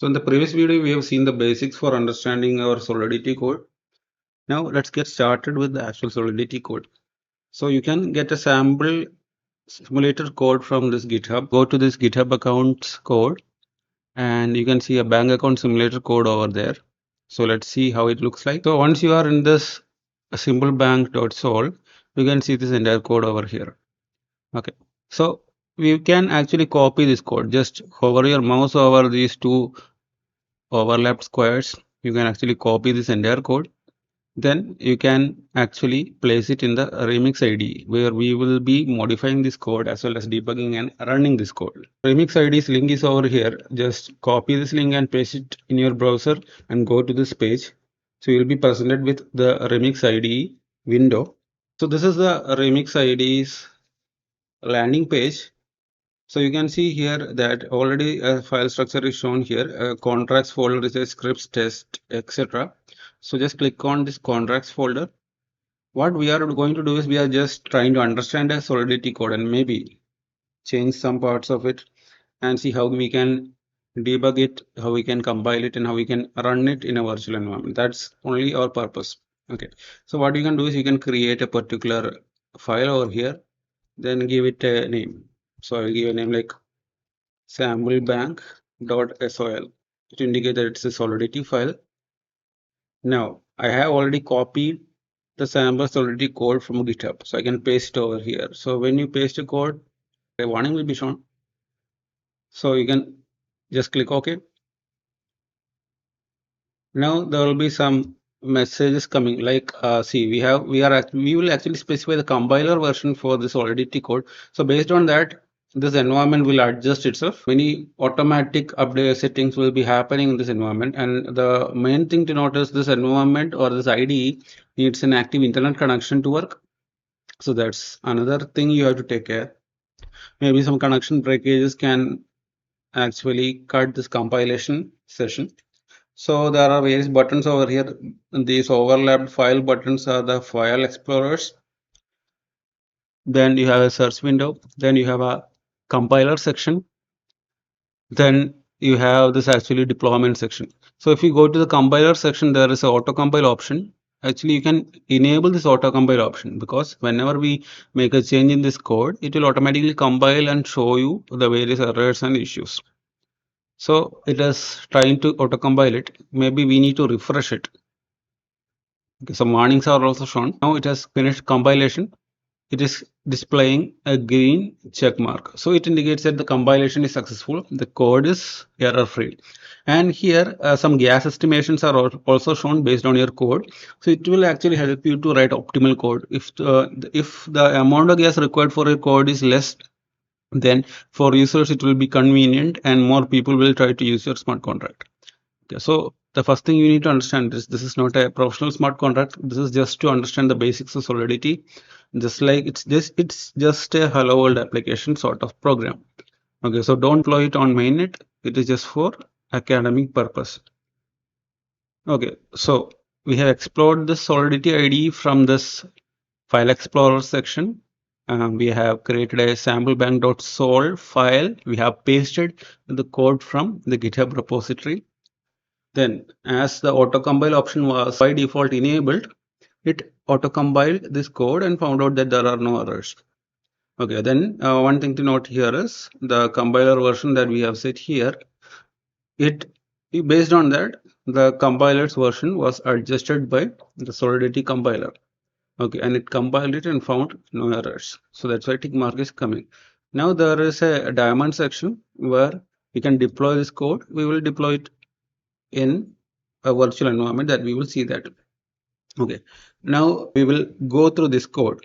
So in the previous video, we have seen the basics for understanding our Solidity code. Now let's get started with the actual Solidity code. So you can get a sample simulator code from this GitHub. Go to this GitHub accounts code and you can see a bank account simulator code over there. So let's see how it looks like. So once you are in this simplebank.sol, you can see this entire code over here. Okay. So we can actually copy this code. Just hover your mouse over these two overlapped squares. You can actually copy this entire code. Then you can actually place it in the Remix IDE where we will be modifying this code as well as debugging and running this code. Remix IDE's link is over here. Just copy this link and paste it in your browser and go to this page. So you'll be presented with the Remix IDE window. So this is the Remix IDE's landing page. So you can see here that already a file structure is shown here. Contracts folder is a scripts test, etc. So just click on this contracts folder. What we are going to do is we are just trying to understand a Solidity code and maybe change some parts of it and see how we can debug it, how we can compile it, and how we can run it in a virtual environment. That's only our purpose. Okay. So what you can do is you can create a particular file over here, then give it a name. So I'll give a name like samplebank.sol to indicate that it's a Solidity file. Now I have already copied the sample Solidity code from GitHub, so I can paste it over here. So when you paste a code, a warning will be shown. So you can just click OK. Now there will be some messages coming like see we will actually specify the compiler version for this Solidity code. So based on that, this environment will adjust itself. Many automatic update settings will be happening in this environment, and the main thing to notice, this environment or this IDE needs an active internet connection to work. So that's another thing you have to take care. Maybe some connection breakages can actually cut this compilation session. So there are various buttons over here. These overlapped file buttons are the file explorers. Then you have a search window. Then you have a compiler section. Then you have this actually deployment section. So if you go to the compiler section, there is an auto compile option. Actually, you can enable this auto compile option because whenever we make a change in this code, it will automatically compile and show you the various errors and issues. So it is trying to auto compile it. Maybe we need to refresh it. Okay, some warnings are also shown. Now it has finished compilation. It is displaying a green check mark. So it indicates that the compilation is successful. The code is error free. And here some gas estimations are also shown based on your code. So it will actually help you to write optimal code. If the amount of gas required for your code is less, then for users it will be convenient and more people will try to use your smart contract. Okay, so the first thing you need to understand is this is not a professional smart contract. This is just to understand the basics of Solidity. Just like it's just a hello world application sort of program. Okay, so don't deploy it on mainnet. It is just for academic purpose. Okay, so we have explored the Solidity IDE from this file explorer section. We have created a samplebank.sol file. We have pasted the code from the GitHub repository. Then, as the autocompile option was by default enabled, it autocompiled this code and found out that there are no errors. Okay, then one thing to note here is the compiler version that we have set here. Based on that, the compiler's version was adjusted by the Solidity compiler. Okay, and it compiled it and found no errors. So that's why tick mark is coming. Now there is a diamond section where we can deploy this code. We will deploy it in a virtual environment that we will see that. Okay, now we will go through this code.